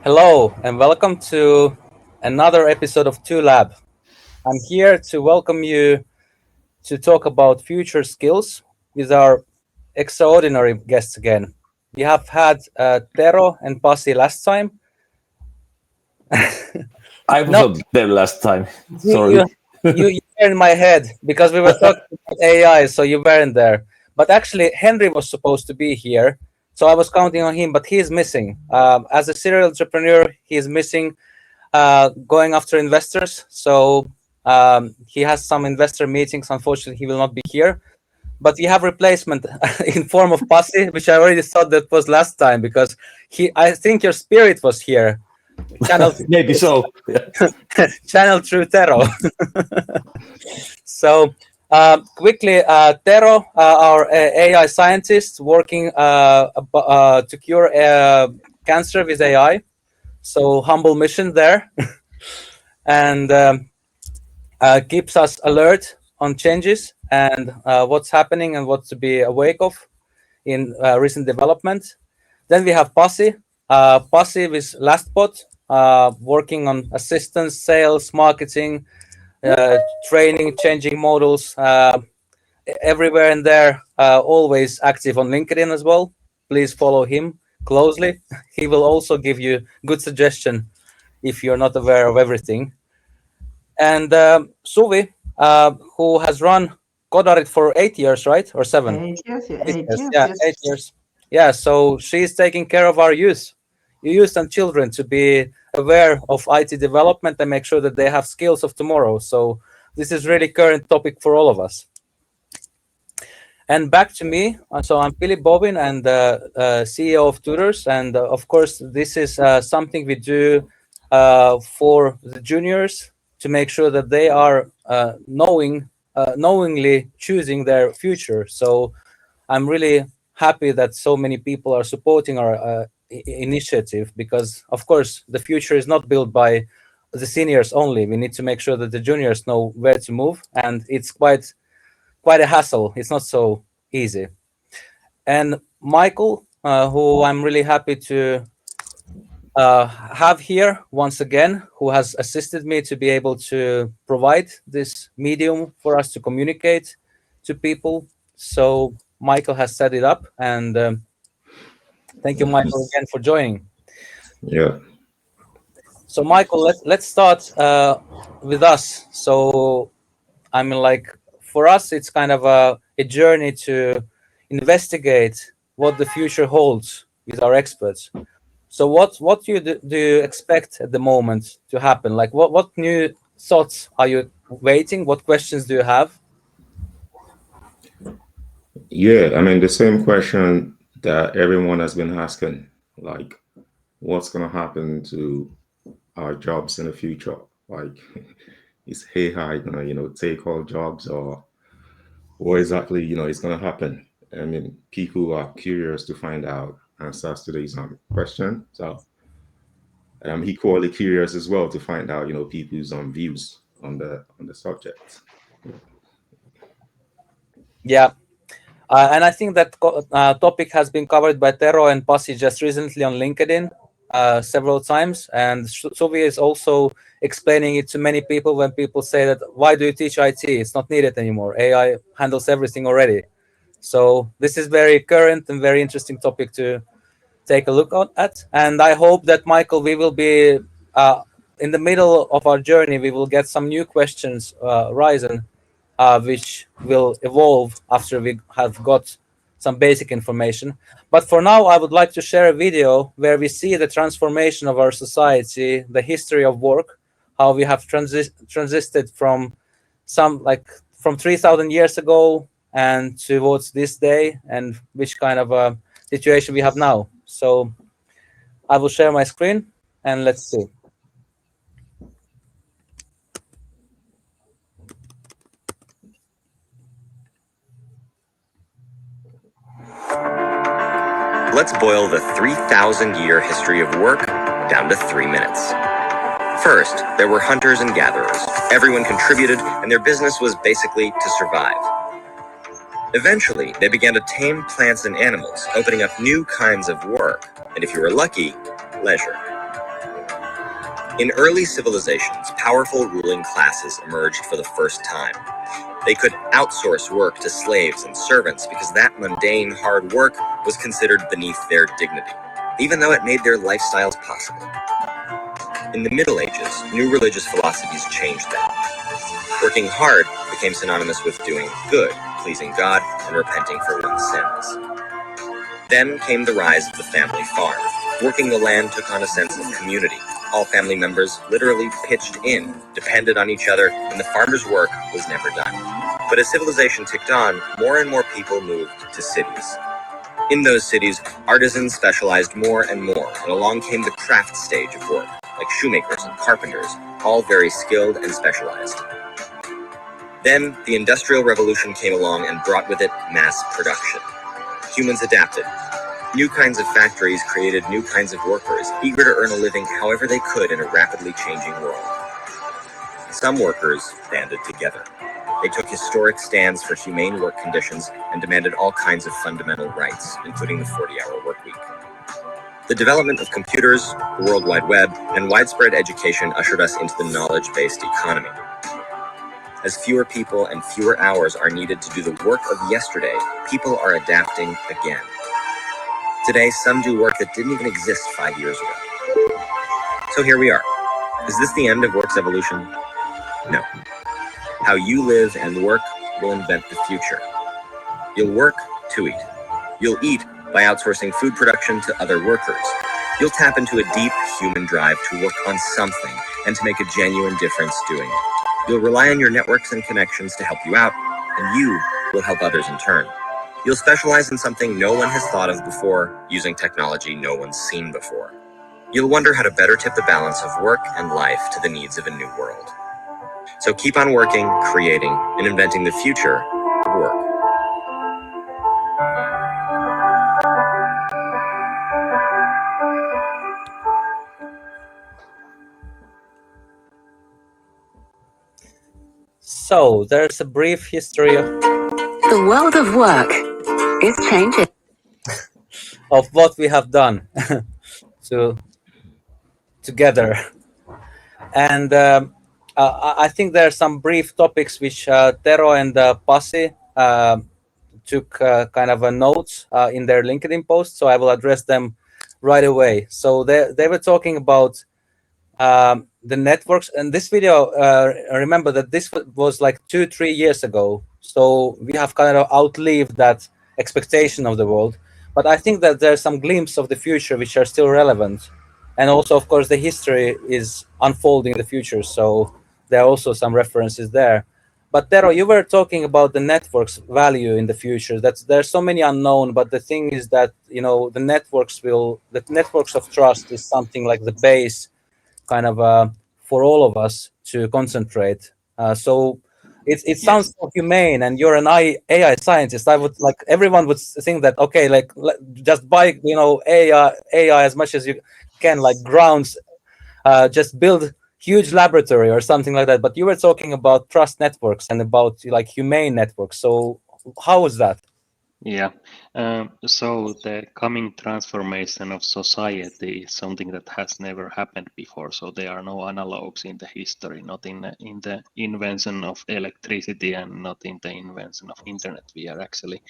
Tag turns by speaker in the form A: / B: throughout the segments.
A: Hello and welcome to another episode of TuLab. I'm here to welcome you to talk about future skills with our extraordinary guests again. We have had Tero and Pasi last time.
B: I was
A: No,
B: not there last time.
A: you,
B: Sorry.
A: you, you were in my head because we were talking about AI, so you weren't there. But actually, Henry was supposed to be here, so I was counting on him, but he is missing. As a serial entrepreneur, he is missing going after investors. So he has some investor meetings. Unfortunately, he will not be here. But we have replacement in form of Pasi, which I already thought that was last time because I think your spirit was here. Channel
B: Maybe so.
A: channel through Tero. So quickly, Tero, our AI scientist working to cure cancer with AI. So humble mission there. And keeps us alert on changes and what's happening and what to be awake of in recent development. Then we have Pasi. Pasi with LastBot, working on assistance, sales, marketing, training, changing models, everywhere and there, always active on LinkedIn as well. Please follow him closely. He will also give you good suggestion if you're not aware of everything. And Suvi, who has run Godarit for 8 years, right? Or seven?
C: 8 years, yeah,
A: 8
C: eight
A: years.
C: years,
A: Yeah,
C: yes.
A: 8 years. Yeah, so she's taking care of our youth and children to be aware of IT development and make sure that they have skills of tomorrow. So this is really current topic for all of us. And back to me. So I'm Philip Bobin and CEO of Tutors. And of course, this is something we do for the juniors to make sure that they are knowingly choosing their future. So I'm really happy that so many people are supporting our initiative because, of course, the future is not built by the seniors only. We need to make sure that the juniors know where to move, and it's quite a hassle. It's not so easy. And Michael, who I'm really happy to have here once again, who has assisted me to be able to provide this medium for us to communicate to people. So Michael has set it up, and thank you, Michael, again for joining.
D: Yeah.
A: So Michael, let's start with us. So I mean, like for us, it's kind of a journey to investigate what the future holds with our experts. So what do you expect at the moment to happen? Like what new thoughts are you waiting? What questions do you have?
D: Yeah. I mean, the same question that everyone has been asking, like, what's going to happen to our jobs in the future? Like, is AI going to, take all jobs or what exactly, is going to happen? I mean, people are curious to find out answers to these question. So I'm equally curious as well to find out, people's views on the subject.
A: Yeah. And I think that topic has been covered by Tero and Pasi just recently on LinkedIn several times. And Suvi is also explaining it to many people when people say that, why do you teach IT? It's not needed anymore. AI handles everything already. So this is very current and very interesting topic to take a look at. And I hope that, Michael, we will be in the middle of our journey, we will get some new questions risen, which will evolve after we have got some basic information. But for now, I would like to share a video where we see the transformation of our society, the history of work, how we have transited from from 3,000 years ago and towards this day, and which kind of a situation we have now. So I will share my screen and let's see.
E: Let's boil the 3,000-year history of work down to 3 minutes. First, there were hunters and gatherers. Everyone contributed, and their business was basically to survive. Eventually, they began to tame plants and animals, opening up new kinds of work, and if you were lucky, leisure. In early civilizations, powerful ruling classes emerged for the first time. They could outsource work to slaves and servants because that mundane, hard work was considered beneath their dignity, even though it made their lifestyles possible. In the Middle Ages, new religious philosophies changed that. Working hard became synonymous with doing good, pleasing God, and repenting for one's sins. Then came the rise of the family farm. Working the land took on a sense of community. All family members literally pitched in, depended on each other, and the farmer's work was never done. But as civilization ticked on, more and more people moved to cities. In those cities, artisans specialized more and more, and along came the craft stage of work, like shoemakers and carpenters, all very skilled and specialized. Then, the Industrial Revolution came along and brought with it mass production. Humans adapted. New kinds of factories created new kinds of workers, eager to earn a living however they could in a rapidly changing world. Some workers banded together. They took historic stands for humane work conditions and demanded all kinds of fundamental rights, including the 40-hour workweek. The development of computers, the World Wide Web, and widespread education ushered us into the knowledge-based economy. As fewer people and fewer hours are needed to do the work of yesterday, people are adapting again. Today, some do work that didn't even exist 5 years ago. So here we are. Is this the end of work's evolution? No. How you live and work will invent the future. You'll work to eat. You'll eat by outsourcing food production to other workers. You'll tap into a deep human drive to work on something and to make a genuine difference doing it. You'll rely on your networks and connections to help you out, and you will help others in turn. You'll specialize in something no one has thought of before, using technology no one's seen before. You'll wonder how to better tip the balance of work and life to the needs of a new world. So keep on working, creating, and inventing the future of work.
A: So there's a brief history
B: The world of work is changing.
A: of what we have done to together, and I think there are some brief topics which Tero and Pasi took kind of a notes in their LinkedIn post, so I will address them right away. So they were talking about the networks, and this video, remember that this was like 2-3 years ago, so we have kind of outlived that expectation of the world. But I think that there's some glimpses of the future which are still relevant, and also of course the history is unfolding in the future, so there are also some references there. But Tero, you were talking about the network's value in the future. There's so many unknown, but the thing is that the networks of trust is something like the base kind of for all of us to concentrate. So it sounds so humane, and you're an AI scientist. I would like everyone would think that okay, like just buy AI as much as you can, like grounds, just build huge laboratory or something like that. But you were talking about trust networks and about like humane networks. So how is that?
C: Yeah, so the coming transformation of society is something that has never happened before. So there are no analogs in the history, not in the invention of electricity and not in the invention of internet. We are actually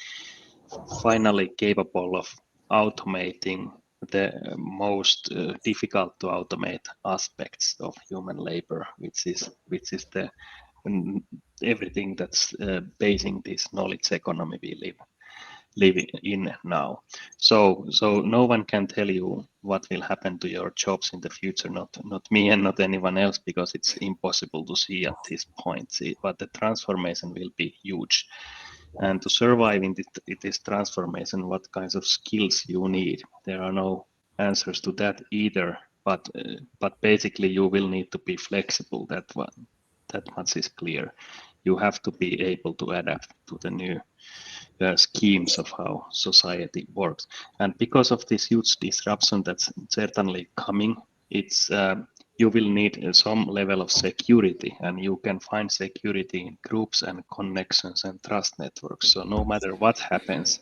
C: finally capable of automating the most difficult to automate aspects of human labor, which is the everything that's basing this knowledge economy we live in now. So no one can tell you what will happen to your jobs in the future, not me and not anyone else, because it's impossible to see at this point. But the transformation will be huge. And to survive in this transformation, what kinds of skills you need, there are no answers to that either. But basically, you will need to be flexible. That much is clear. You have to be able to adapt to the new schemes of how society works. And because of this huge disruption that's certainly coming, it's you will need some level of security, and you can find security in groups and connections and trust networks. So no matter what happens,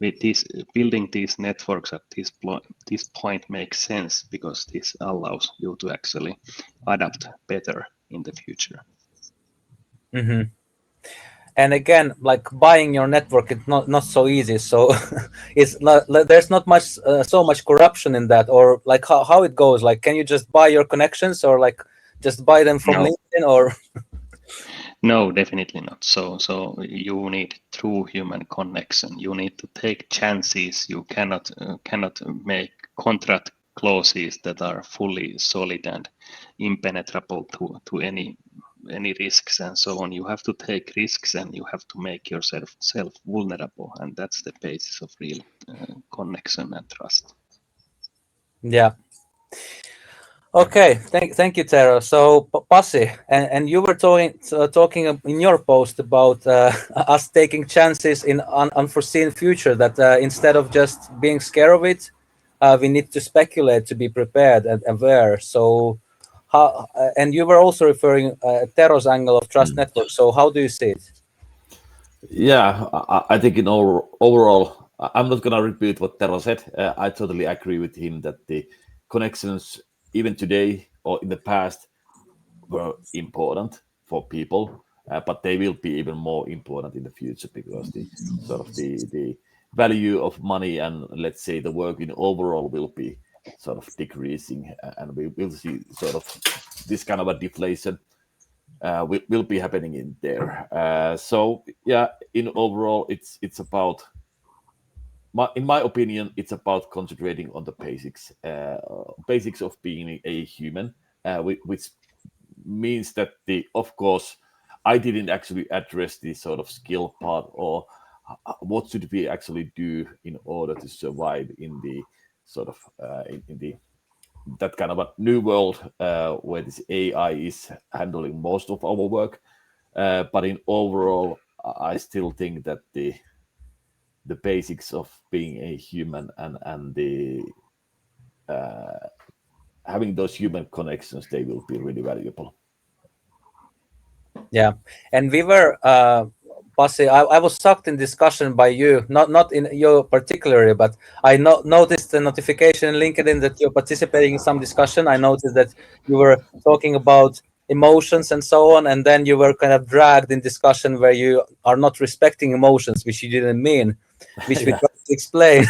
C: with this building these networks at this point makes sense, because this allows you to actually adapt better in the future.
A: Mm-hmm. And again, like buying your network, it's not so easy. So it's not, there's not much so much corruption in that, or like how it goes. Like, can you just buy your connections, or like just buy them from
C: No.
A: LinkedIn, or?
C: No, definitely not. So you need true human connection. You need to take chances. You cannot make contract clauses that are fully solid and impenetrable to any risks and so on. You have to take risks, and you have to make yourself vulnerable, and that's the basis of real connection and trust.
A: Yeah. Okay, thank you, Tero. So, Pasi, and you were talking in your post about us taking chances in unforeseen future. That instead of just being scared of it, we need to speculate to be prepared and aware. So, how? And you were also referring Tero's angle of trust network. So, how do you see it?
F: Yeah, I think in overall, I'm not going to repeat what Tero said. I totally agree with him that the connections, even today or in the past, were important for people, but they will be even more important in the future, because the sort of the value of money and, let's say, the work in overall will be sort of decreasing, and we will see sort of this kind of a deflation will be happening in there. So yeah, in overall, it's about, in my opinion, it's about concentrating on the basics of being a human, which means that of course, I didn't actually address the sort of skill part, or what should we actually do in order to survive in the sort of in the that kind of a new world where this AI is handling most of our work. But in overall, I still think that the basics of being a human and the having those human connections, they will be really valuable.
A: Yeah, and we were, Pasi, I was sucked in discussion by you, not in you particularly, but I noticed the notification in LinkedIn that you're participating in some discussion. I noticed that you were talking about emotions and so on, and then you were kind of dragged in discussion where you are not respecting emotions, which you didn't mean, which we
F: Yeah.
A: tried to explain.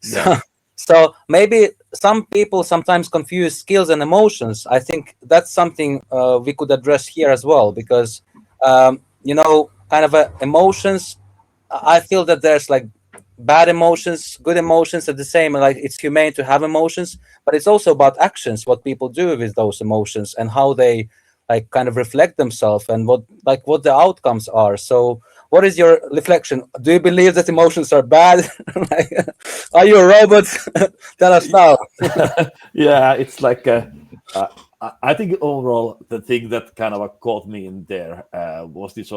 A: So,
F: Yeah.
A: so maybe some people sometimes confuse skills and emotions. I think that's something we could address here as well, because kind of emotions. I feel that there's like bad emotions, good emotions at the same. Like it's humane to have emotions, but it's also about actions, what people do with those emotions, and how they like kind of reflect themselves, and what the outcomes are. So, what is your reflection? Do you believe that emotions are bad? Like, are you a robot? Tell us now.
F: Yeah, it's like I think overall the thing that kind of caught me in there was this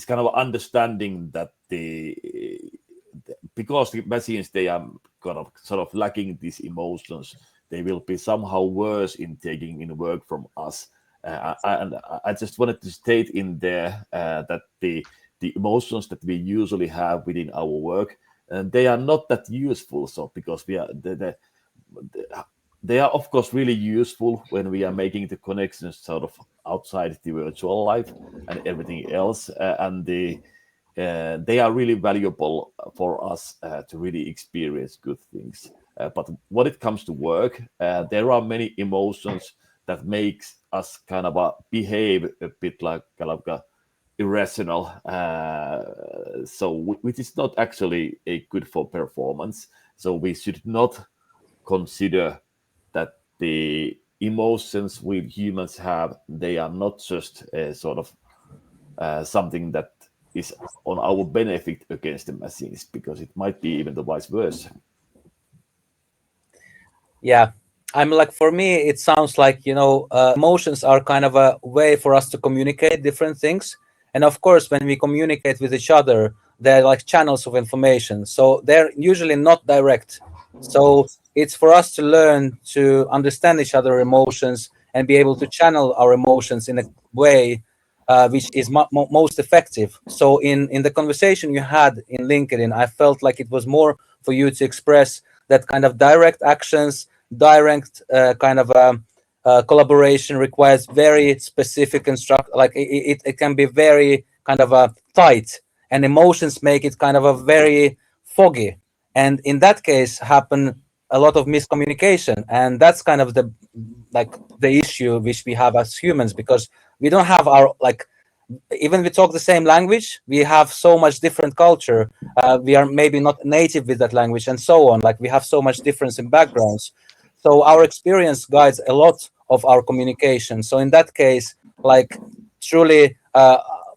F: kind of understanding that because the machines, they are kind of sort of lacking these emotions, they will be somehow worse in taking in work from us. And I just wanted to state in there that the emotions that we usually have within our work, and they are not that useful. So because we are they are of course really useful when we are making the connections sort of outside the virtual life and everything else, and they are really valuable for us to really experience good things. But when it comes to work, there are many emotions that makes us kind of behave a bit like kind of irrational, which is not actually a good for performance. So we should not consider that the emotions we humans have, they are not just a sort of something that is on our benefit against the machines, because it might be even the vice versa.
A: Yeah, I'm like, for me it sounds like emotions are kind of a way for us to communicate different things, and of course when we communicate with each other, they're like channels of information, so they're usually not direct. So it's for us to learn to understand each other emotions and be able to channel our emotions in a way which is most effective. So in the conversation you had in LinkedIn, I felt like it was more for you to express that kind of direct actions, direct kind of collaboration requires very specific like it can be very kind of tight, and emotions make it kind of a very foggy. And in that case happen a lot of miscommunication, and that's kind of the issue which we have as humans, because we don't have our like, even we talk the same language, we have so much different culture. We are maybe not native with that language and so on. Like we have so much difference in backgrounds. So our experience guides a lot of our communication. So in that case, like truly,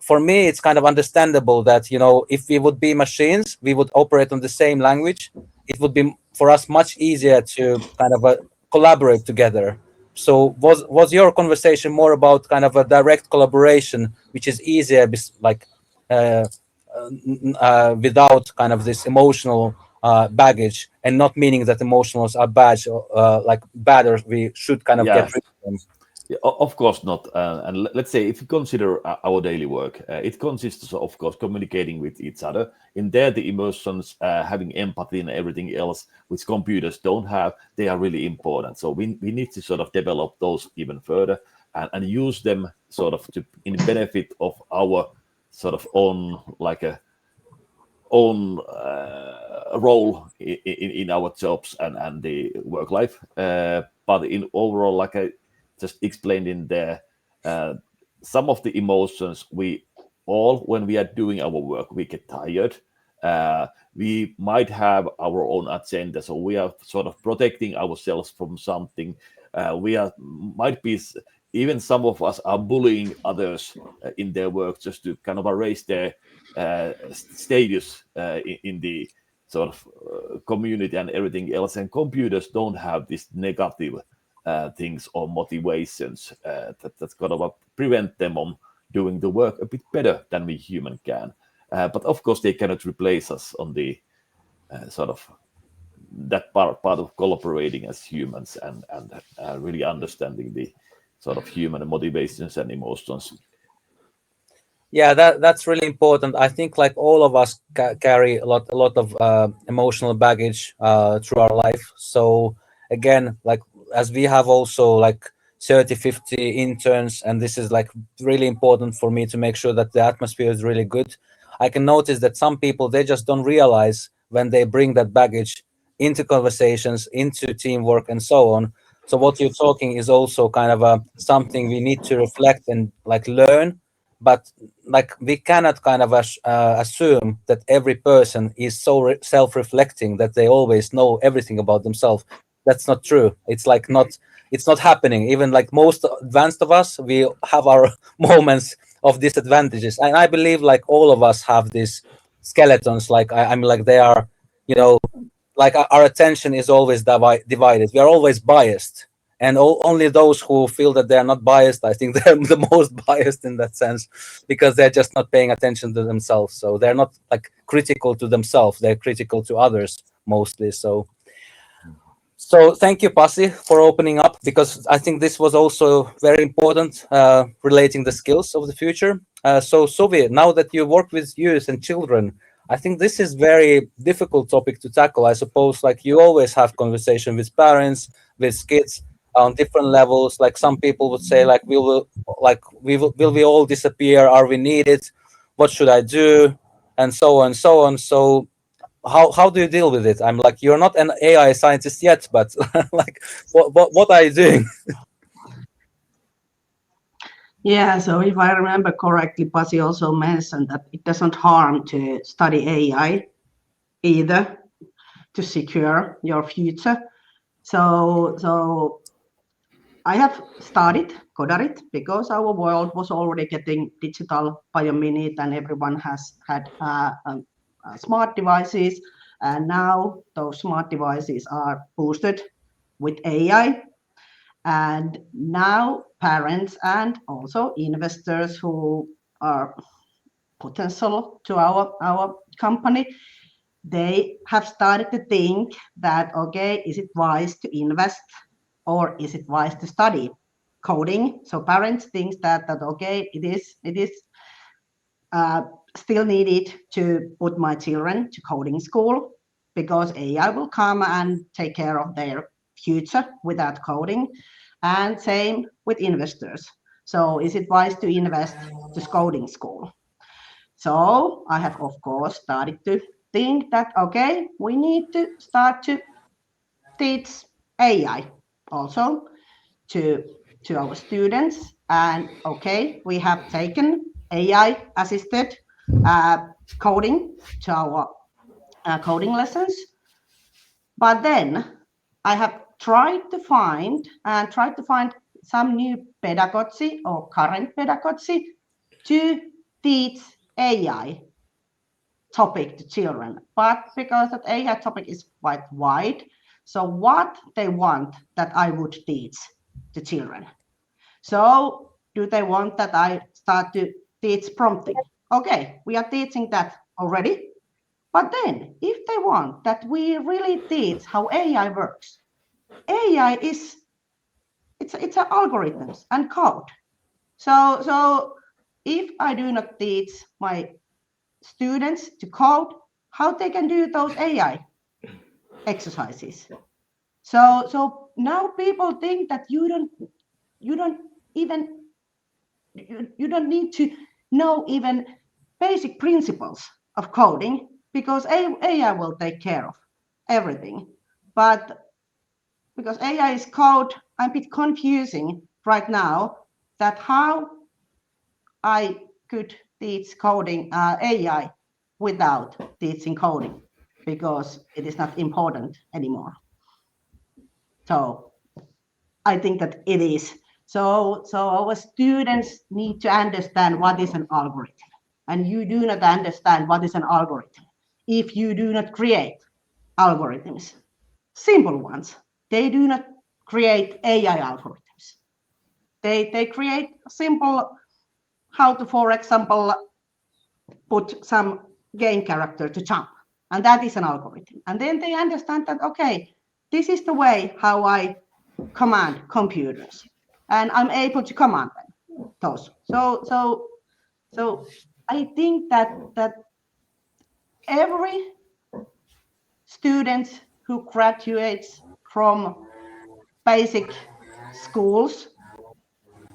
A: for me, it's kind of understandable that, if we would be machines, we would operate on the same language. It would be for us much easier to kind of collaborate together. So was your conversation more about kind of a direct collaboration, which is easier, like uh, without kind of this emotional baggage, and not meaning that emotionals are bad, or like bad, or we should kind of get
F: Yeah,
A: rid of them?
F: yeah, of course not. And let's say if you consider our daily work, it consists of course communicating with each other. In there, the emotions, having empathy and everything else, which computers don't have, they are really important. So we need to sort of develop those even further, and use them sort of to in benefit of our sort of own like a own role in our jobs and the work life. But in overall, like I just explained in there, uh, some of the emotions we all, when we are doing our work, we get tired. We might have our own agenda, so we are sort of protecting ourselves from something. We are might be even some of us are bullying others in their work just to kind of raise their status in the sort of community and everything else. And computers don't have these negative things or motivations that's gonna prevent them on doing the work a bit better than we human can. But of course, they cannot replace us on the sort of that part of collaborating as humans and really understanding the sort of human motivations and emotions.
A: Yeah, that's really important. I think like all of us carry a lot of emotional baggage through our life. So again, like as we have also like 30, 50 interns, and this is like really important for me to make sure that the atmosphere is really good. I can notice that some people, they just don't realize when they bring that baggage into conversations, into teamwork, and so on. So what you're talking is also kind of something we need to reflect and like learn. But like we cannot kind of assume that every person is so self-reflecting that they always know everything about themselves. That's not true. It's not happening. Even like most advanced of us, we have our moments of disadvantages, and I believe like all of us have these skeletons. Like I'm like they are, you know like our attention is always divided. We are always biased, and only those who feel that they are not biased, I think they're the most biased in that sense, because they're just not paying attention to themselves. So they're not like critical to themselves, they're critical to others mostly. So thank you, Pasi, for opening up, because I think this was also very important, relating the skills of the future. So Suvi, now that you work with youth and children, I think this is very difficult topic to tackle. I suppose like you always have conversation with parents, with kids on different levels. Like some people would say like will we all disappear? Are we needed? What should I do? And so on, so on. So how do you deal with it? I'm like, you're not an AI scientist yet, but like, what are you doing?
G: Yeah, so if I remember correctly, Pasi also mentioned that it doesn't harm to study AI either to secure your future. So I have started Codarit because our world was already getting digital by a minute, and everyone has had smart devices, and now those smart devices are boosted with AI. And now parents and also investors who are potential to our company, they have started to think that, okay, is it wise to invest or is it wise to study? coding. So parents think that okay, it is still needed to put my children to coding school because AI will come and take care of their future without coding. And same with investors. So is it wise to invest to coding school? So I have, of course, started to think that, okay, we need to start to teach AI also to our students. And okay, we have taken AI assisted coding to our coding lessons. But then I have tried to find some new pedagogy or current pedagogy to teach AI topic to children. But because that AI topic is quite wide, so what they want that I would teach to children. So do they want that I start to teach prompting? Okay, we are teaching that already. But then if they want that we really teach how AI works, AI is it's algorithms and code. So if I do not teach my students to code, how they can do those AI exercises? So now people think that you don't need to know even basic principles of coding because AI will take care of everything. But because AI is code, I'm a bit confusing right now that how I could teach coding AI without teaching coding because it is not important anymore. So I think that it is. So our students need to understand what is an algorithm. And you do not understand what is an algorithm if you do not create algorithms. Simple ones. They do not create AI algorithms. They create simple how to, for example, put some game character to jump. And that is an algorithm. And then they understand that, okay, this is the way how I command computers. And I'm able to command them. Those. So I think that every student who graduates from basic schools,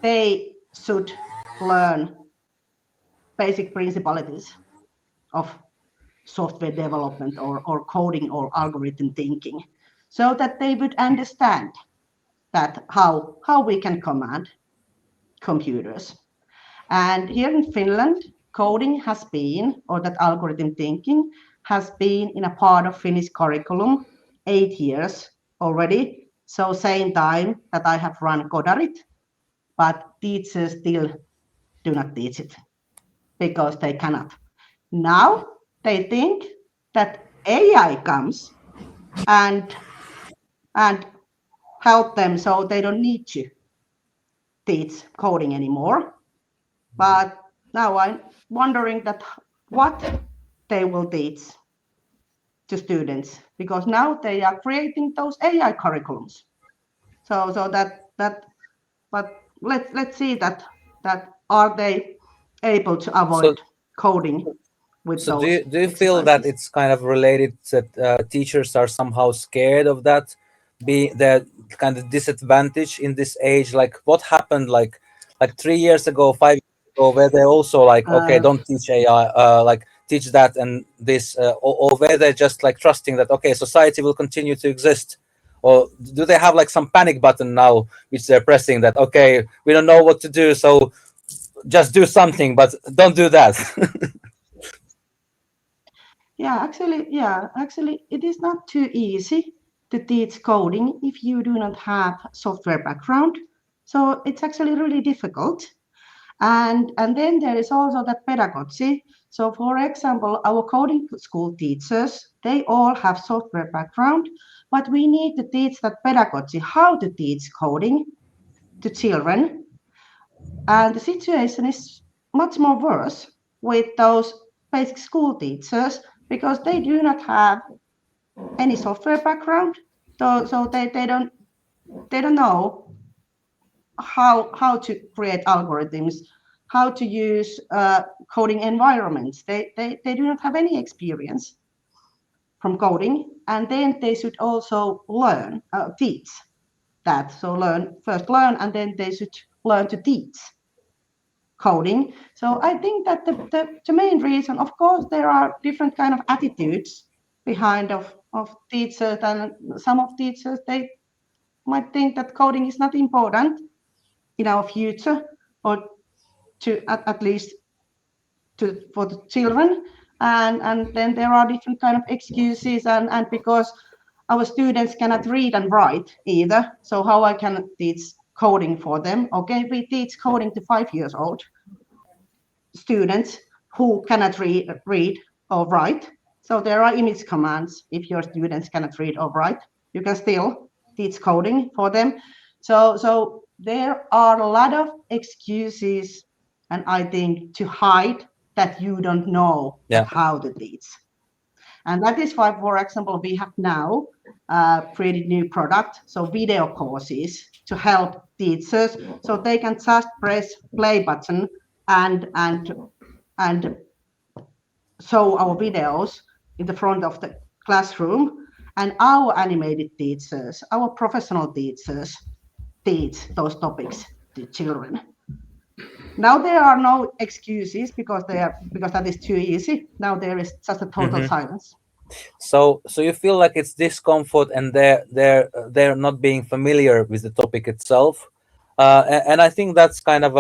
G: they should learn basic principles of software development or coding or algorithm thinking so that they would understand that how we can command computers. And here in Finland, coding has been, or that algorithm thinking has been in a part of Finnish curriculum 8 years already. So same time that I have run Codarit, but teachers still do not teach it because they cannot. Now they think that AI comes and help them so they don't need to teach coding anymore. But now I'm wondering that what they will teach to students because now they are creating those AI curriculums. So that but let's see that are they able to avoid coding with
A: So
G: those
A: do you feel that
G: exercises?
A: it's kind of related that teachers are somehow scared of that, be the kind of disadvantage in this age? Like what happened like 3 years ago, 5 years ago, where they also like, okay, don't teach AI, like teach that and this, or where they're just like trusting that, okay, society will continue to exist? Or do they have like some panic button now which they're pressing that, okay, we don't know what to do, so just do something, but don't do that?
G: Yeah, actually, it is not too easy to teach coding if you do not have software background. So it's actually really difficult. And then there is also that pedagogy. So for example, our coding school teachers, they all have software background, but we need to teach that pedagogy, how to teach coding to children. And the situation is much more worse with those basic school teachers because they do not have any software background. So they don't know how to create algorithms, how to use coding environments. They do not have any experience from coding, and then they should also learn, teach that. So first learn, and then they should learn to teach coding. So I think that the main reason, of course, there are different kind of attitudes behind of teachers, and some of teachers, they might think that coding is not important in our future, or to at least for the children, and then there are different kind of excuses, and because our students cannot read and write either, so how I can teach coding for them? Okay, we teach coding to 5-year-old students who cannot read or write. So there are image commands. If your students cannot read or write, you can still teach coding for them. So there are a lot of excuses, and I think to hide that you don't know how to teach. And that is why, for example, we have now created new product, so video courses to help teachers, so they can just press play button and show our videos in the front of the classroom, and our animated teachers, our professional teachers, teach those topics to children. Now there are no excuses because that is too easy. Now there is just a total silence.
A: So you feel like it's discomfort, and they're not being familiar with the topic itself, and I think that's kind of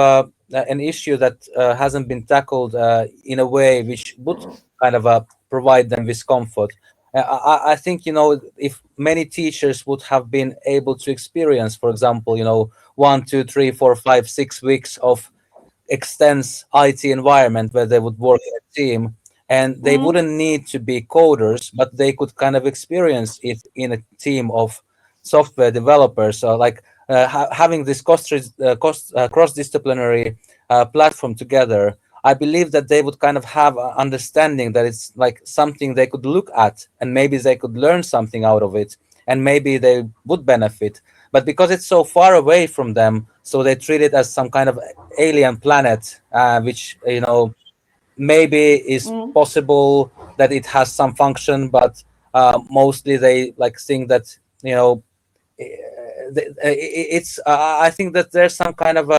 A: an issue that hasn't been tackled in a way which would kind of provide them with comfort. I think, if many teachers would have been able to experience, for example, 1, 2, 3, 4, 5, 6 weeks of extensive IT environment where they would work in a team, and they wouldn't need to be coders, but they could kind of experience it in a team of software developers. So like having this cross-disciplinary platform together, I believe that they would kind of have an understanding that it's like something they could look at, and maybe they could learn something out of it, and maybe they would benefit. But because it's so far away from them, so they treat it as some kind of alien planet, which maybe is possible that it has some function, but mostly they like think that it's I think that there's some kind of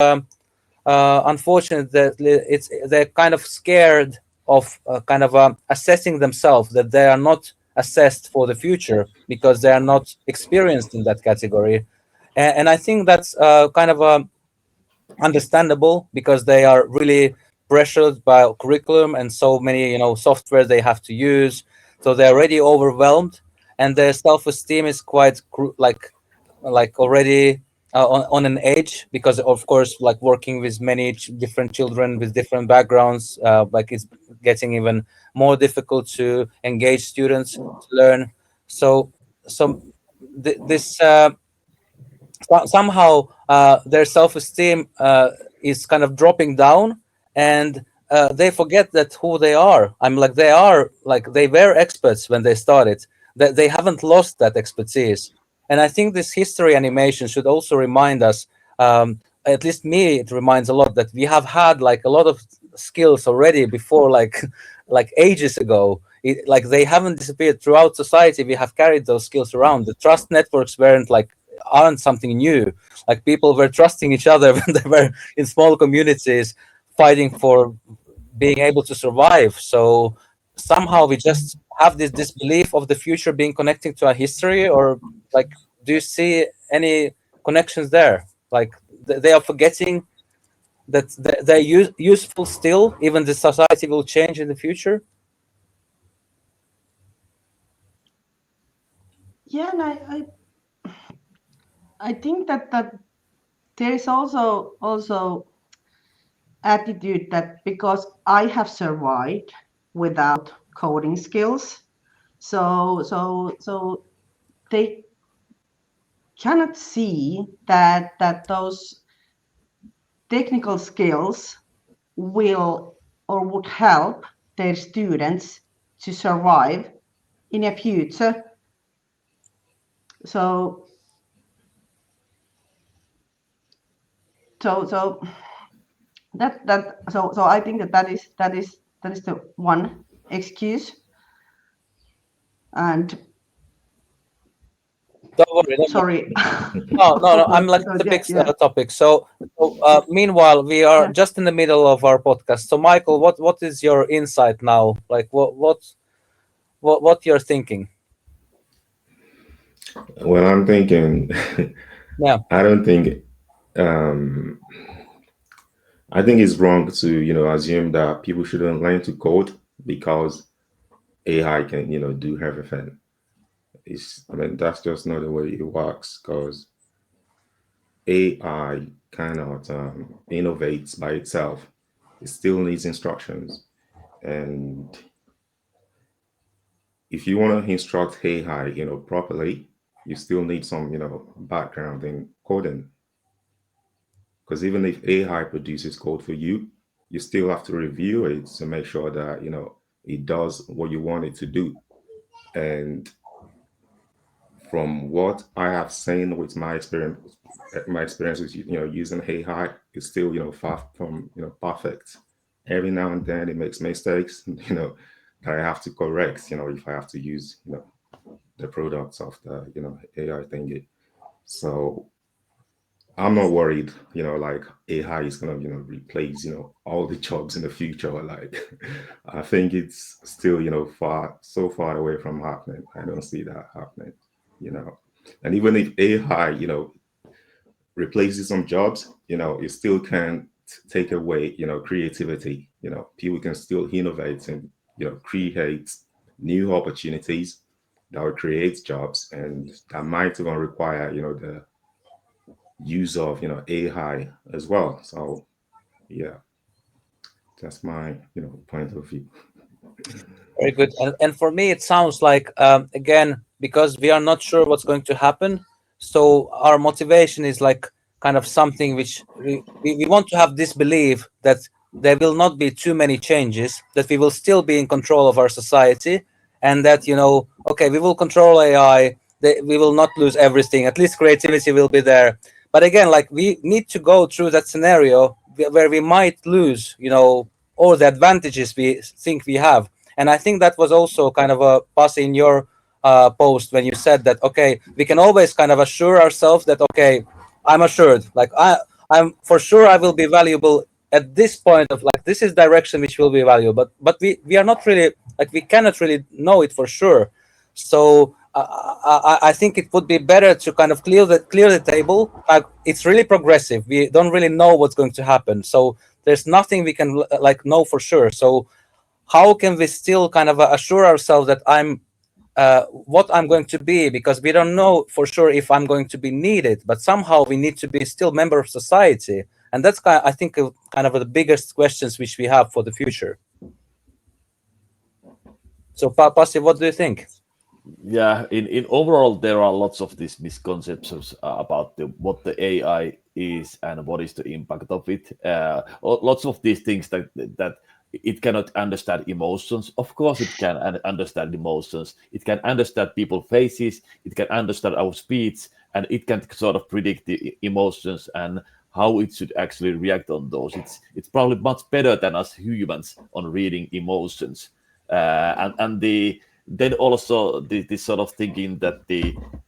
A: unfortunate that they're kind of scared of kind of assessing themselves, that they are not assessed for the future because they are not experienced in that category. And I think that's kind of understandable, because they are really pressured by curriculum and so many software they have to use, so they're already overwhelmed, and their self-esteem is quite like already on an age, because of course, like working with many different children with different backgrounds, like it's getting even more difficult to engage students to learn. So this somehow their self-esteem is kind of dropping down, and they forget that who they are. I'm like, they were experts when they started, that they haven't lost that expertise. And I think this history animation should also remind us, at least me, it reminds a lot, that we have had like a lot of skills already before, like like ages ago. Like they haven't disappeared throughout society. We have carried those skills around. The trust networks aren't something new. Like people were trusting each other when they were in small communities fighting for being able to survive. So somehow we just have this disbelief of the future being connected to our history, or like, do you see any connections there? Like they are forgetting that they're useful still, even the society will change in the future.
G: Yeah, and I think that there is also attitude that because I have survived without coding skills, so they cannot see that those technical skills will or would help their students to survive in a future. So so I think that is the one excuse. And
A: Don't worry. Don't
G: sorry.
A: No. I'm like the big topic. So meanwhile, we are just in the middle of our podcast. So, Michael, what is your insight now? Like, what you're thinking?
D: Well, I'm thinking,
A: Yeah.
D: I don't think, I think it's wrong to, assume that people shouldn't learn to code because AI can, do everything. I mean, that's just not the way it works because AI cannot innovate by itself. It still needs instructions. And if you want to instruct AI, properly, you still need some, background in coding. Because even if AI produces code for you, you still have to review it to make sure that, it does what you want it to do. And from what I have seen with my experience with using AI is still far from perfect. Every now and then it makes mistakes, that I have to correct. If I have to use the products of the AI thingy. So I'm not worried. Like AI is gonna replace all the jobs in the future. Like I think it's still so far away from happening. I don't see that happening. You know, and even if AI replaces some jobs, it still can't take away, creativity. People can still innovate and, create new opportunities that will create jobs and that might even require, the use of, AI as well. So yeah, that's my, point of view.
A: Very good. And for me, it sounds like, again, because we are not sure what's going to happen. So our motivation is like kind of something which we want to have this belief that there will not be too many changes, that we will still be in control of our society, and that, okay, we will control AI, we will not lose everything. At least creativity will be there. But again, like we need to go through that scenario where we might lose, all the advantages we think we have. And I think that was also kind of a pass in your post when you said that, okay, we can always kind of assure ourselves that, okay, I'm assured, like I'm for sure I will be valuable at this point of like, this is direction which will be valuable, but we are not really, like, we cannot really know it for sure. So I think it would be better to kind of clear the table. Like, it's really progressive. We don't really know what's going to happen. So there's nothing we can like know for sure. So how can we still kind of assure ourselves that I'm what I'm going to be, because we don't know for sure if I'm going to be needed, but somehow we need to be still member of society, and that's kind of, I think, kind of the biggest questions which we have for the future. So, Pasi, what do you think?
F: Yeah, in overall, there are lots of these misconceptions about what the AI is and what is the impact of it. Lots of these things that it cannot understand emotions. Of course, it can understand emotions. It can understand people's faces. It can understand our speech, and it can sort of predict the emotions and how it should actually react on those. It's probably much better than us humans on reading emotions, and then also this sort of thinking that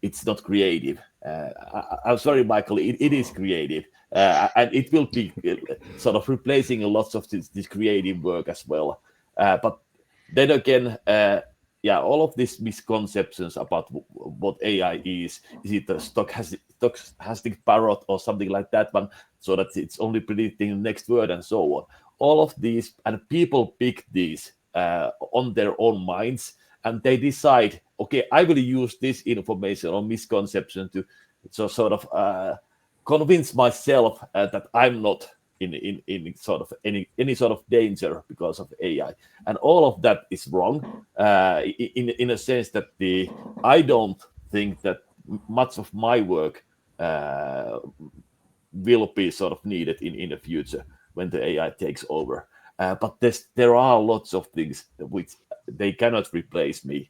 F: it's not creative. I'm sorry, Michael, it is creative, and it will be sort of replacing lots of this creative work as well. But then again, yeah, all of these misconceptions about what AI is it a stochastic parrot or something like that one, so that it's only predicting the next word and so on. All of these, and people pick these on their own minds, and they decide, okay, I will use this information or misconception to sort of convince myself that I'm not in sort of any sort of danger because of AI, and all of that is wrong. In a sense that I don't think that much of my work will be sort of needed in the future when the AI takes over. But there are lots of things which they cannot replace me,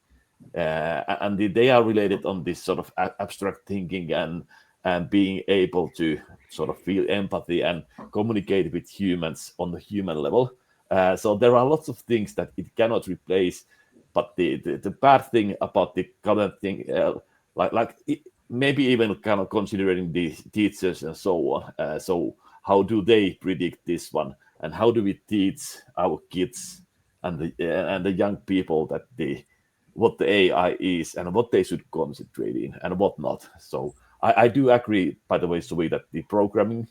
F: and they are related on this sort of abstract thinking and and being able to sort of feel empathy and communicate with humans on the human level. So there are lots of things that it cannot replace. But the bad thing about the current thing, maybe even kind of considering the teachers and so on. So how do they predict this one, and how do we teach our kids and the young people that what the AI is and what they should concentrate in and what not? So I do agree, by the way, Suvi, that the programming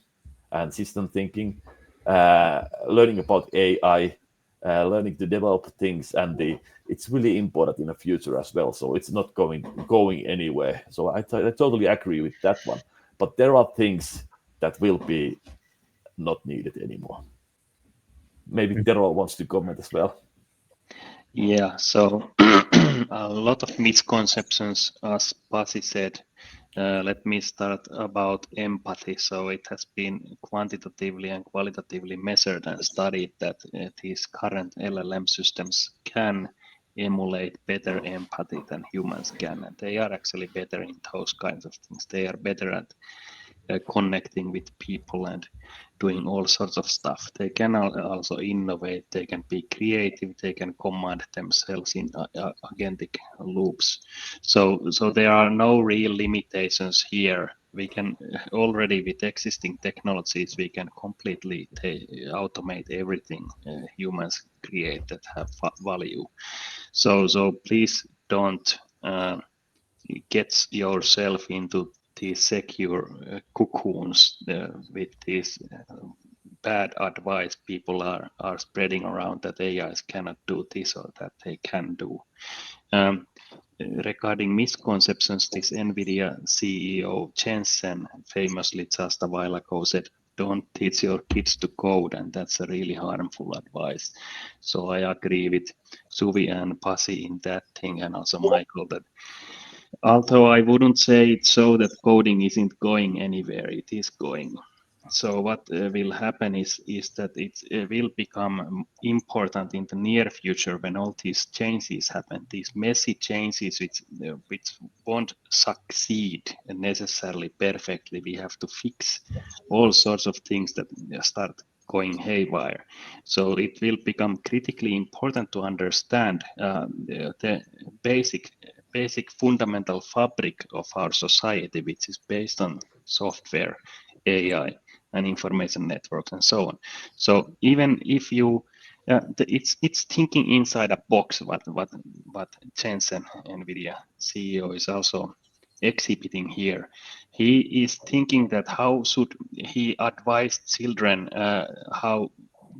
F: and system thinking, learning about AI, learning to develop things, and it's really important in the future as well. So it's not going anywhere. So I totally agree with that one. But there are things that will be not needed anymore. Maybe Tero wants to comment as well.
C: Yeah, so a lot of misconceptions, as Pasi said. Let me start about empathy. So it has been quantitatively and qualitatively measured and studied that these current LLM systems can emulate better empathy than humans can. And they are actually better in those kinds of things. They are better at connecting with people and doing all sorts of stuff. They can also innovate, they can be creative, they can command themselves in agentic loops. So there are no real limitations here. We can already, with existing technologies, we can completely automate everything humans create that have value. So please don't get yourself into these secure cocoons with this bad advice people are spreading around that AIs cannot do this or that they can do. Regarding misconceptions, this NVIDIA CEO Jensen famously just a while ago said, "Don't teach your kids to code," and that's a really harmful advice. So I agree with Suvi and Pasi in that thing, and also Michael, that although I wouldn't say it's so that coding isn't going anywhere, it is going. So what will happen is that it will become important in the near future when all these changes happen, these messy changes which won't succeed necessarily perfectly. We have to fix all sorts of things that start going haywire. So it will become critically important to understand the basic fundamental fabric of our society, which is based on software, AI, and information networks, and so on. So even if you, it's thinking inside a box. What Jensen, NVIDIA CEO, is also exhibiting here. He is thinking that how should he advise children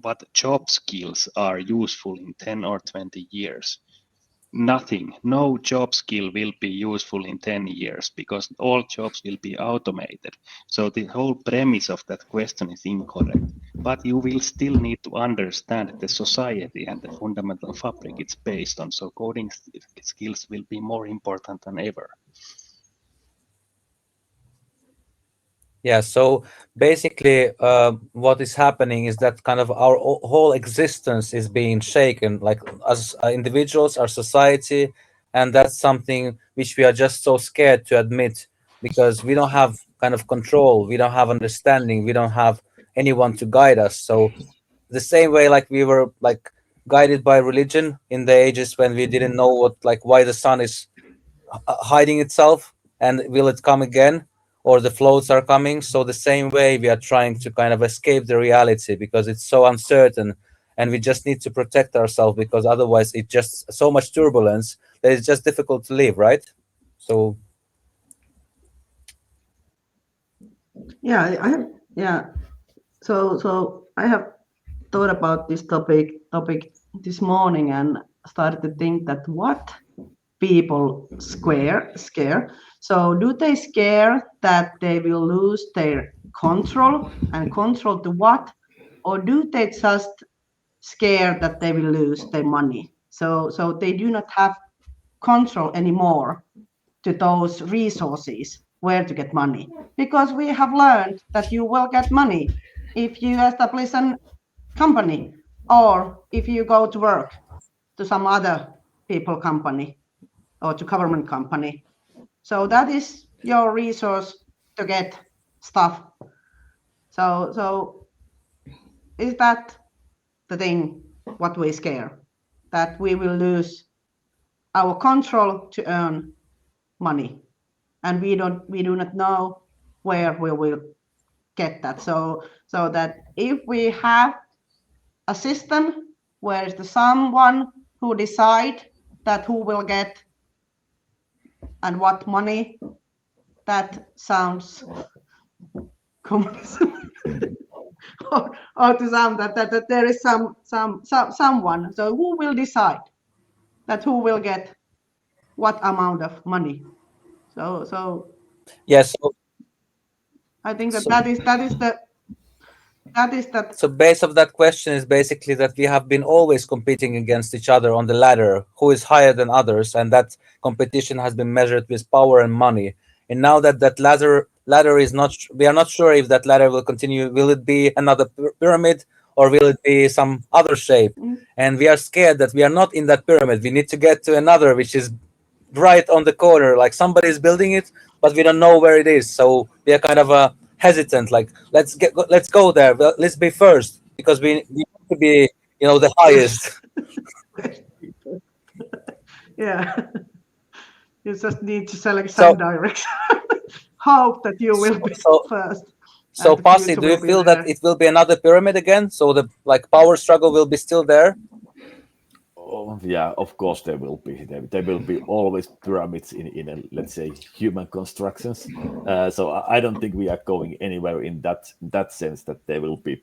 C: what job skills are useful in 10 or 20 years. Nothing, no job skill will be useful in 10 years because all jobs will be automated. So the whole premise of that question is incorrect. But you will still need to understand the society and the fundamental fabric it's based on. So coding skills will be more important than ever.
A: Yeah, so basically what is happening is that kind of our whole existence is being shaken, like as individuals, our society, and that's something which we are just so scared to admit because we don't have kind of control, we don't have understanding, we don't have anyone to guide us. So the same way like we were like guided by religion in the ages when we didn't know why the sun is hiding itself and will it come again, or the floats are coming. So the same way we are trying to kind of escape the reality because it's so uncertain, and we just need to protect ourselves because otherwise it's just so much turbulence that it's just difficult to live, right? So
G: So I have thought about this topic this morning and started to think that what people scare. So do they scare that they will lose their control, and control to what? Or do they just scare that they will lose their money? So they do not have control anymore to those resources where to get money, because we have learned that you will get money if you establish a company or if you go to work to some other people company or to government company. So that is your resource to get stuff. So is that the thing what we scare, that we will lose our control to earn money, and we do not know where we will get that. So that if we have a system where is the someone who decide that who will get and what money, that sounds communism. or to some that there is someone, so who will decide that who will get what amount of money. So
A: Yes.
G: I think that is that.
A: So base of that question is basically that we have been always competing against each other on the ladder, who is higher than others, and that competition has been measured with power and money. And now that ladder is not, we are not sure if that ladder will continue. Will it be another pyramid, or will it be some other shape? And we are scared that we are not in that pyramid. We need to get to another, which is right on the corner. Like somebody is building it, but we don't know where it is. So we are kind of hesitant. Like let's go there. Well, let's be first because we want to be, the highest.
G: Yeah. You just need to select
A: So-
G: some direction. Hope that you will be first.
A: So,
G: and the
A: Pasi,
G: future
A: do you
G: will be
A: feel
G: there.
A: that it will be another pyramid again? So the power struggle will be still there?
F: Oh, yeah, of course there will be. There will be always pyramids in a, let's say, human constructions. So I don't think we are going anywhere in that sense, that there will be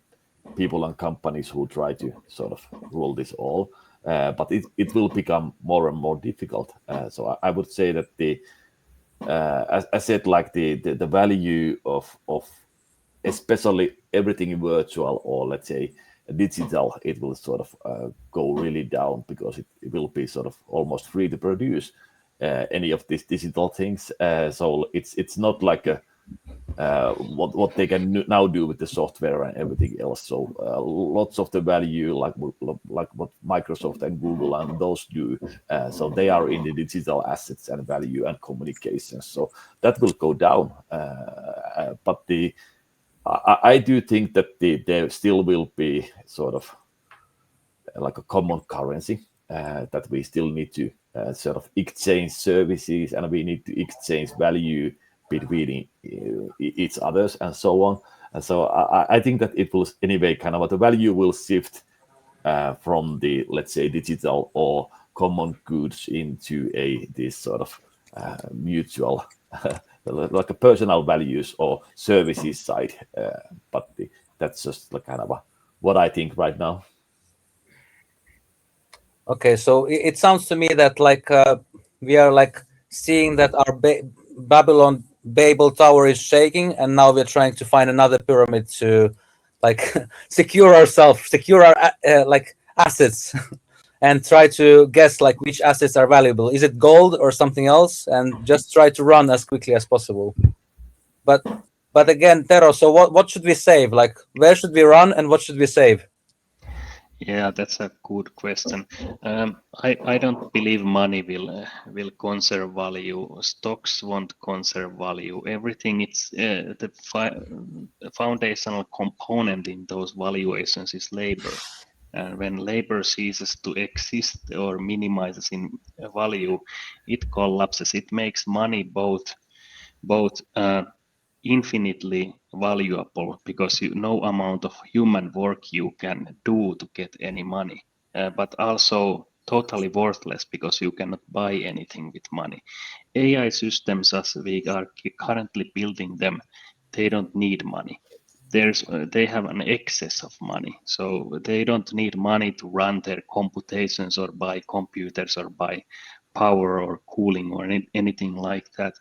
F: people and companies who try to sort of rule this all. But it will become more and more difficult. So I would say that as I said, like the value of especially everything virtual, or let's say digital, it will sort of go really down, because it will be sort of almost free to produce any of these digital things. So it's not like what they can now do with the software and everything else. So lots of the value, like what Microsoft and Google and those do, so they are in the digital assets and value and communications. So that will go down. But I do think that there still will be sort of like a common currency that we still need to sort of exchange services, and we need to exchange value between each others and so on. And so I think that it will anyway kind of the value will shift from the, let's say, digital or common goods into this sort of mutual like a personal values or services side. But that's just like kind of what I think right now.
A: Okay, so it sounds to me that we are like seeing that our Babel Tower is shaking, and now we're trying to find another pyramid to like secure ourselves, secure our assets, and try to guess like which assets are valuable. Is it gold or something else? And just try to run as quickly as possible. But again, Tero, so what should we save? Like where should we run and what should we save?
C: Yeah, that's a good question. I don't believe money will conserve value. Stocks won't conserve value. Everything it's the foundational component in those valuations is labor. And when labor ceases to exist or minimizes in value, it collapses. It makes money both infinitely valuable, because no amount of human work you can do to get any money, but also totally worthless because you cannot buy anything with money. AI systems, as we are currently building them, they don't need money. They have an excess of money, so they don't need money to run their computations or buy computers or buy power or cooling or anything like that.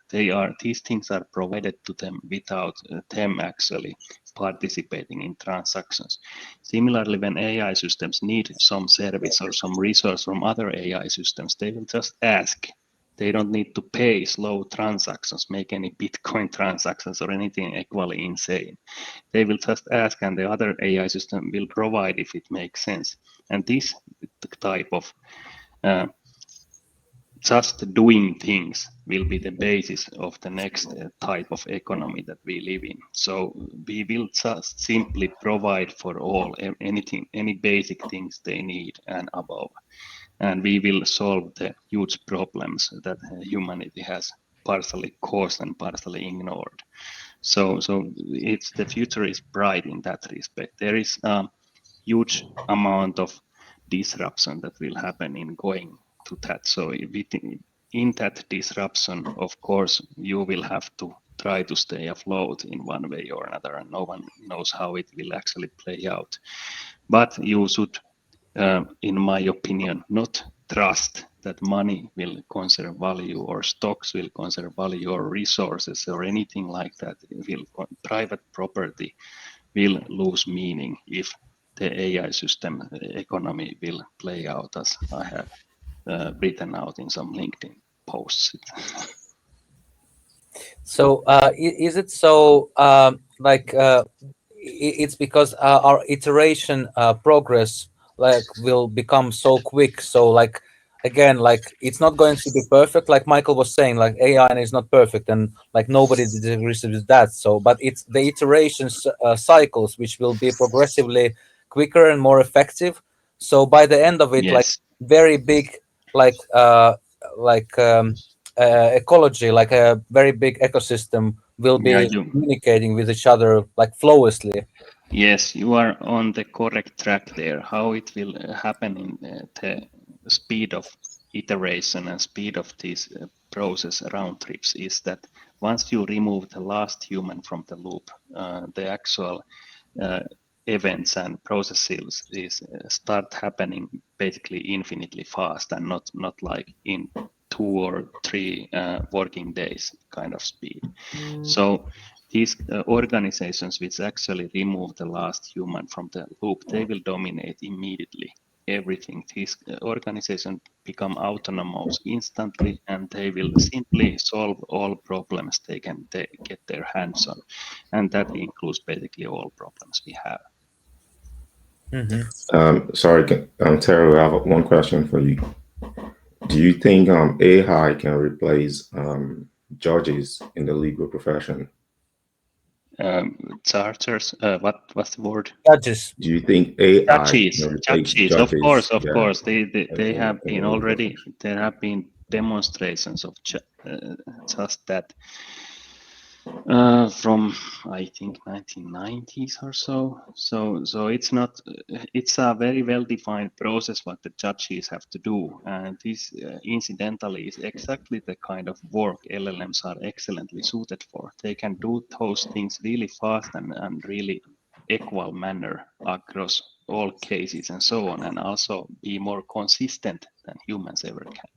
C: These things are provided to them without them actually participating in transactions. Similarly, when AI systems need some service or some resource from other AI systems, they will just ask. They don't need to pay slow transactions, make any Bitcoin transactions or anything equally insane. They will just ask, and the other AI system will provide if it makes sense. And this type of just doing things will be the basis of the next type of economy that we live in. So we will just simply provide for all anything, any basic things they need and above, and we will solve the huge problems that humanity has partially caused and partially ignored. So it's the future is bright in that respect. There is a huge amount of disruption that will happen in going to that. So in that disruption, of course, you will have to try to stay afloat in one way or another, and no one knows how it will actually play out. But you should, in my opinion, not trust that money will conserve value or stocks will conserve value or resources or anything like that. Private property will lose meaning if the AI system economy will play out as I have written out in some LinkedIn posts.
A: So is it so it's because our iteration progress will become so quick, so again, it's not going to be perfect, like Michael was saying, like AI is not perfect, and nobody disagrees with that. So but it's the iterations cycles which will be progressively quicker and more effective. So by the end of it,
C: Yes.
A: very big like like um, ecology, like a very big ecosystem, will
C: Yeah,
A: be communicating with each other flawlessly.
C: yes, you are on the correct track there. How it will happen in the speed of iteration and speed of this process round trips is that once you remove the last human from the loop, the actual uh, events and processes is start happening basically infinitely fast and not like in 2 or 3 working days kind of speed. So these organizations which actually remove the last human from the loop, they will dominate immediately everything. These organizations become autonomous instantly, and they will simply solve all problems they can get their hands on, and that includes basically all problems we have.
D: Sorry, Terry, I have one question for you. Do you think AI can replace judges in the legal profession?
C: Charters, what's the word?
A: Judges.
D: Do you think AI
C: Judges,
D: can replace
C: of
D: judges?
C: course, of
D: Yeah,
C: course. They have
D: in
C: been
D: the legal
C: already.
D: profession.
C: There have been demonstrations of just that from I think 1990s or so. So it's not. It's a very well defined process what the judges have to do, and this incidentally is exactly the kind of work LLMs are excellently suited for. They can do those things really fast and really equal manner across all cases and so on, and also be more consistent than humans ever can.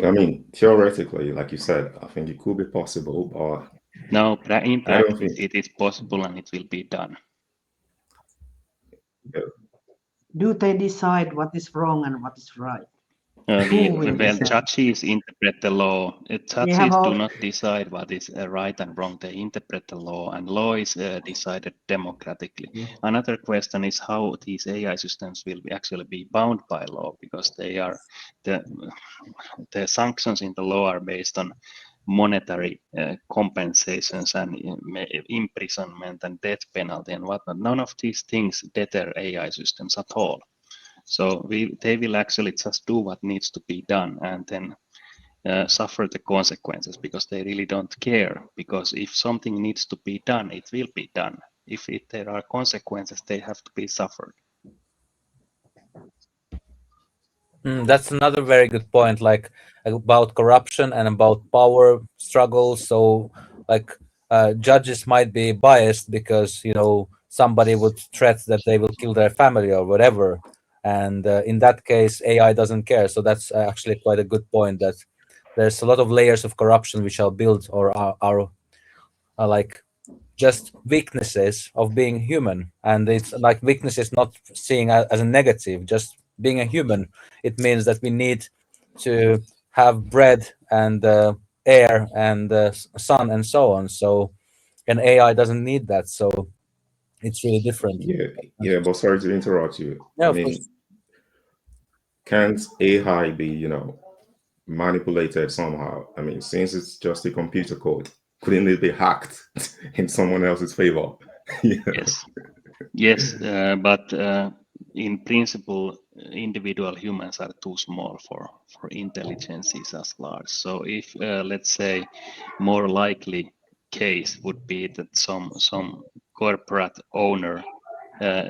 D: I mean, theoretically, like you said, I think it could be possible, but
C: Now, in
D: I don't
C: practice,
D: think.
C: it is possible and it will be done.
D: Yeah,
G: Do they decide what is wrong and what is right?
C: Uh,
G: Who
C: we,
G: will
C: well,
G: decide?
C: judges interpret the law.
G: They have
C: Judges do
G: all.
C: not decide what is right and wrong. They interpret the law, and law is decided democratically. Another question is how these AI systems will actually be bound by law, because they are the sanctions in the law are based on monetary compensations and imprisonment and death penalty and whatnot. None of these things deter AI systems at all. So they will actually just do what needs to be done and then suffer the consequences, because they really don't care. Because if something needs to be done, it will be done. If there are consequences, they have to be suffered.
A: That's another very good point, about corruption and about power struggles. So, judges might be biased because somebody would threat that they will kill their family or whatever, and in that case, AI doesn't care. So that's actually quite a good point. That there's a lot of layers of corruption which are built or are like just weaknesses of being human, and it's like weaknesses not seeing as a negative, just being a human. It means that we need to have bread and air and sun and so on. So an AI doesn't need that, so it's really different.
D: yeah, yeah. But sorry to interrupt you.
A: Yeah,
D: I
A: of course.
D: mean, can't AI be, manipulated somehow? I mean, since it's just a computer code, couldn't it be hacked in someone else's favor?
C: Yes, yes, but in principle, individual humans are too small for intelligences as large. So if let's say more likely case would be that some corporate owner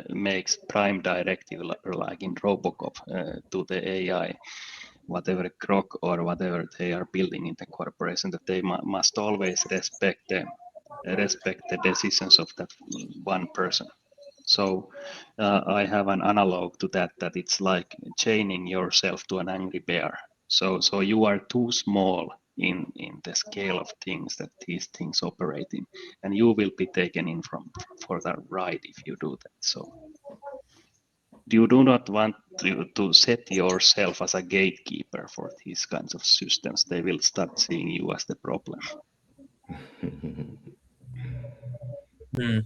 C: makes prime directive like in Robocop to the AI, whatever Grok or whatever they are building in the corporation, that they must always respect the decisions of that one person. So I have an analog to that it's like chaining yourself to an angry bear. So you are too small in the scale of things that these things operate in, and you will be taken in for the ride if you do that. So you do not want to set yourself as a gatekeeper for these kinds of systems. They will start seeing you as the problem.
A: Hmm.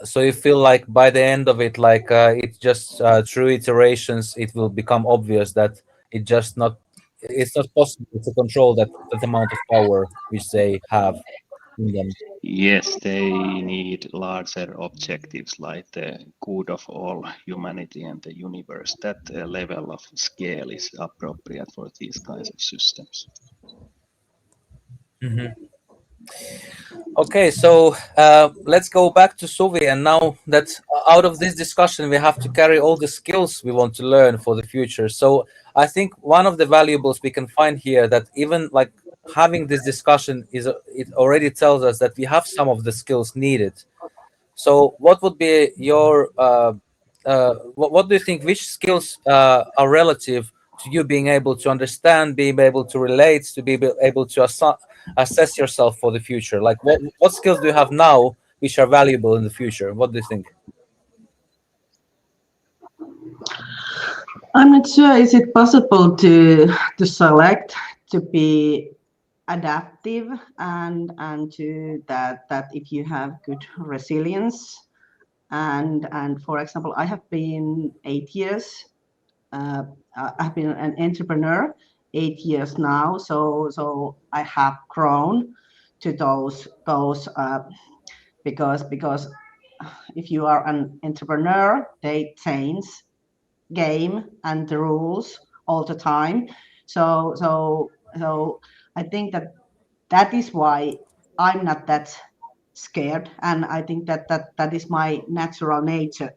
A: So you feel like by the end of it, like it's just through iterations, it will become obvious that it's not possible to control that amount of power which they have in them.
C: Yes, they need larger objectives like the good of all humanity and the universe. That level of scale is appropriate for these kinds of systems.
A: Mhm. Okay, so let's go back to Suvi. And now that out of this discussion, we have to carry all the skills we want to learn for the future. So I think one of the valuables we can find here that even like having this discussion it already tells us that we have some of the skills needed. So what would be your what do you think? Which skills are relative to you being able to understand, being able to relate, to be able to assess yourself for the future? Like what skills do you have now which are valuable in the future? What do you think?
G: I'm not sure. Is it possible to select to be adaptive and to that if you have good resilience and for example, I have been 8 years. Uh, I've been an entrepreneur 8 years now, so I have grown to those because if you are an entrepreneur, they change game and the rules all the time. So I think that is why I'm not that scared, and I think that is my natural nature.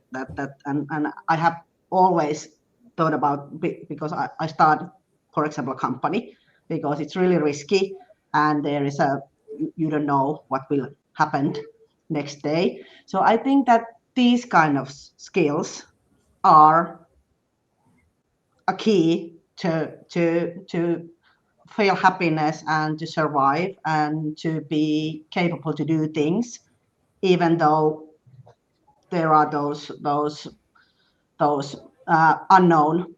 G: And I have always thought about because I started, for example, a company because it's really risky, and there is you don't know what will happen next day. So I think that these kind of skills are a key to feel happiness and to survive and to be capable to do things, even though there are those unknown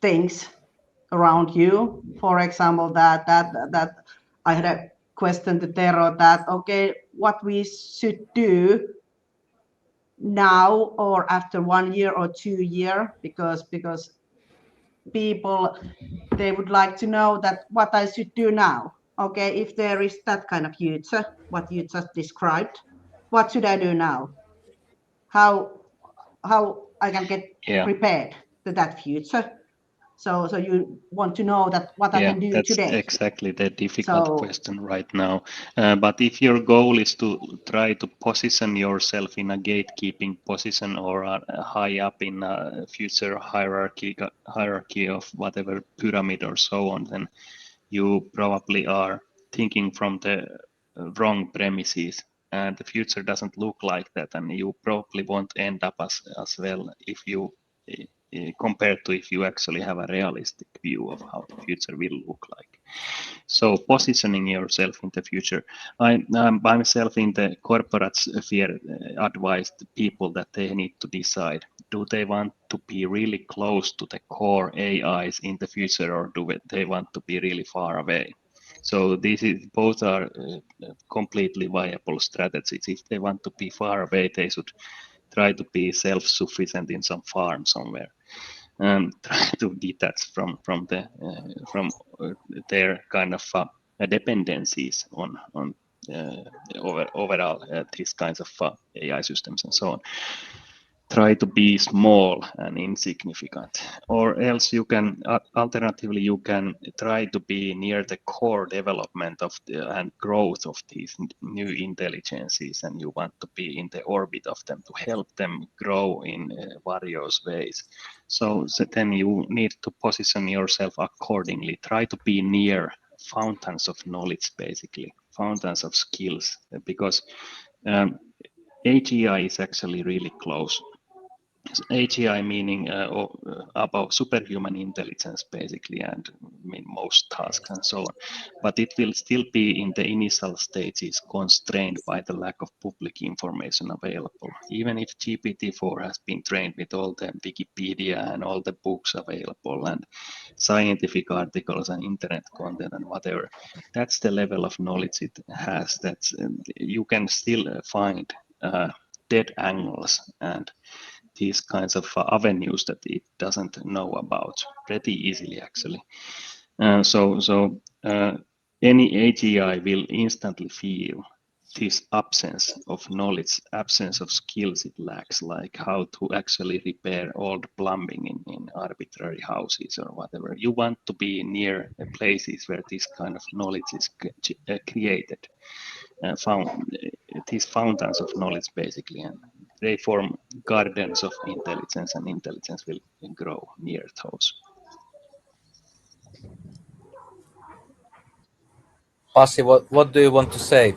G: things around you. For example, that I had a question to Tero that okay, what we should do now or after 1 year or 2 year because people they would like to know that what I should do now. Okay, if there is that kind of future, what you just described, what should I do now? How I can get
C: Yeah.
G: prepared to that future? So you want to know that what I
C: Yeah,
G: can do
C: that's
G: today.
C: exactly the difficult
G: So
C: question right now. But if your goal is to try to position yourself in a gatekeeping position or high up in a future hierarchy of whatever pyramid or so on, then you probably are thinking from the wrong premises. And the future doesn't look like that, and you probably won't end up as well if you compared to if you actually have a realistic view of how the future will look like. So positioning yourself in the future. I myself in the corporate sphere advised people that they need to decide, do they want to be really close to the core AIs in the future, or do they want to be really far away? So both are completely viable strategies. If they want to be far away, they should try to be self-sufficient in some farm somewhere, and try to detach from their kind of dependencies on overall these kinds of AI systems and so on. Try to be small and insignificant, or else you can alternatively you can try to be near the core development of and growth of these new intelligences, and you want to be in the orbit of them to help them grow in various ways. So then you need to position yourself accordingly. Try to be near fountains of knowledge, basically fountains of skills, because AGI is actually really close. AGI meaning about superhuman intelligence, basically, and most tasks and so on. But it will still be in the initial stages constrained by the lack of public information available. Even if GPT-4 has been trained with all the Wikipedia and all the books available and scientific articles and internet content and whatever, that's the level of knowledge it has. That's you can still find dead angles and these kinds of avenues that it doesn't know about pretty easily, actually. So any AGI will instantly feel this absence of knowledge, absence of skills it lacks, like how to actually repair old plumbing in arbitrary houses or whatever. You want to be near places where this kind of knowledge is created, these fountains of knowledge, basically, and they form gardens of intelligence, and intelligence will grow near those.
A: Pasi, what do you want to say?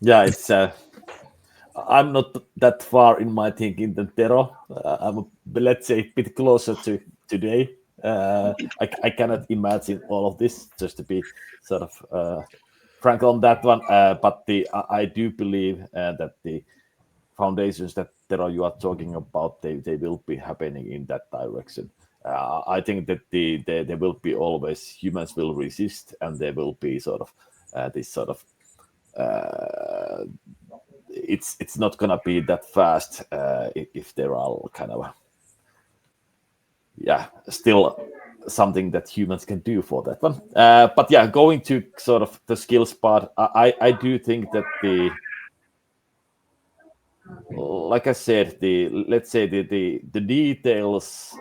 F: Yeah, it's I'm not that far in my thinking than Tero. I'm, let's say, a bit closer to today. I cannot imagine all of this, just to be sort of frank on that one. But I do believe that the foundations that Tero you are talking about, they will be happening in that direction. I think that there will be always humans will resist, and there will be sort of this sort of it's not gonna be that fast if there are kind of still something that humans can do for that one. But yeah, going to sort of the skills part, I do think that like I said, let's say the details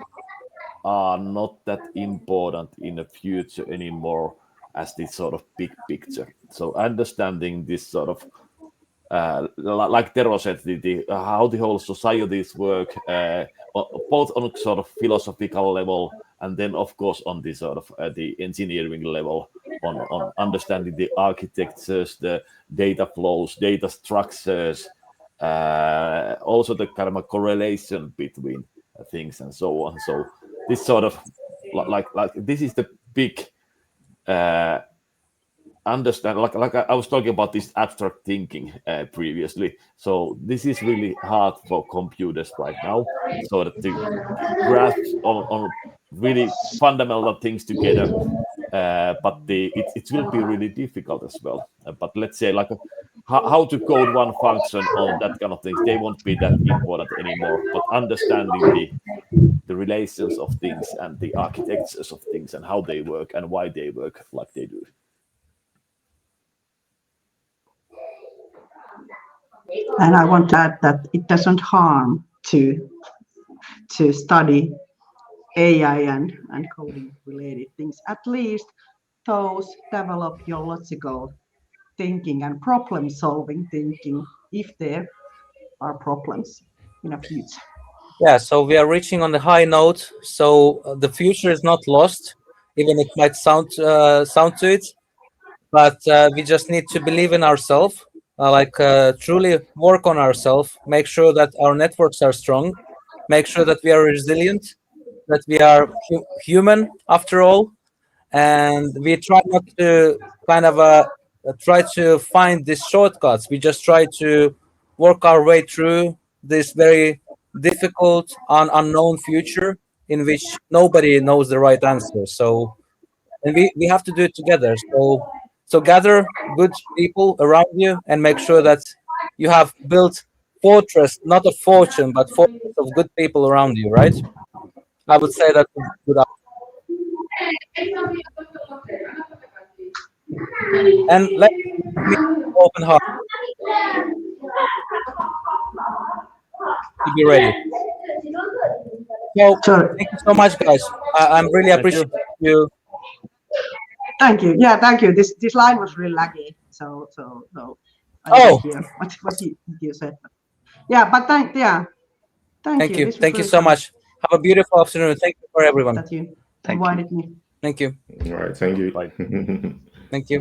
F: are not that important in the future anymore as the sort of big picture. So understanding this sort of like Tero said, how the whole societies work, both on sort of philosophical level, and then of course on the sort of the engineering level, on understanding the architectures, the data flows, data structures, also the kind of a correlation between things and so on. So this sort of like this is the big understand, like I was talking about this abstract thinking previously. So this is really hard for computers right now, so that to grasp on really fundamental things together. But it will be really difficult as well. But let's say like how to code one function on that kind of things, they won't be that important anymore. But understanding the relations of things and the architectures of things and how they work and why they work like they do.
G: And I want to add that it doesn't harm to study AI and coding related things. At least those develop your logical thinking and problem solving thinking if there are problems in the future.
A: Yeah, so we are reaching on the high note. So the future is not lost, even it might sound to it, but we just need to believe in ourselves, truly work on ourselves, make sure that our networks are strong, make sure that we are resilient, that we are human after all, and we try not to kind of try to find these shortcuts. We just try to work our way through this very difficult and unknown future in which nobody knows the right answer. So, and we have to do it together. So gather good people around you and make sure that you have built fortress, not a fortune, but fortress of good people around you, right? I would say that's a good. And let's meet open heart to be ready. So
G: Sure.
A: thank you so much, guys. I'm really
F: Thank
A: appreciative
F: you.
A: you.
G: Thank you. Yeah, thank you. This line was really laggy, so I didn't
A: Oh,
G: hear what you said. Yeah, but thank you.
A: thank you.
G: This was
A: Thank you
G: really
A: so
G: fun
A: much. Have a beautiful afternoon. Thank you for everyone.
G: that you
C: Thank you.
G: invited me.
A: Thank you.
D: All right, thank you.
F: Bye.
A: Thank you.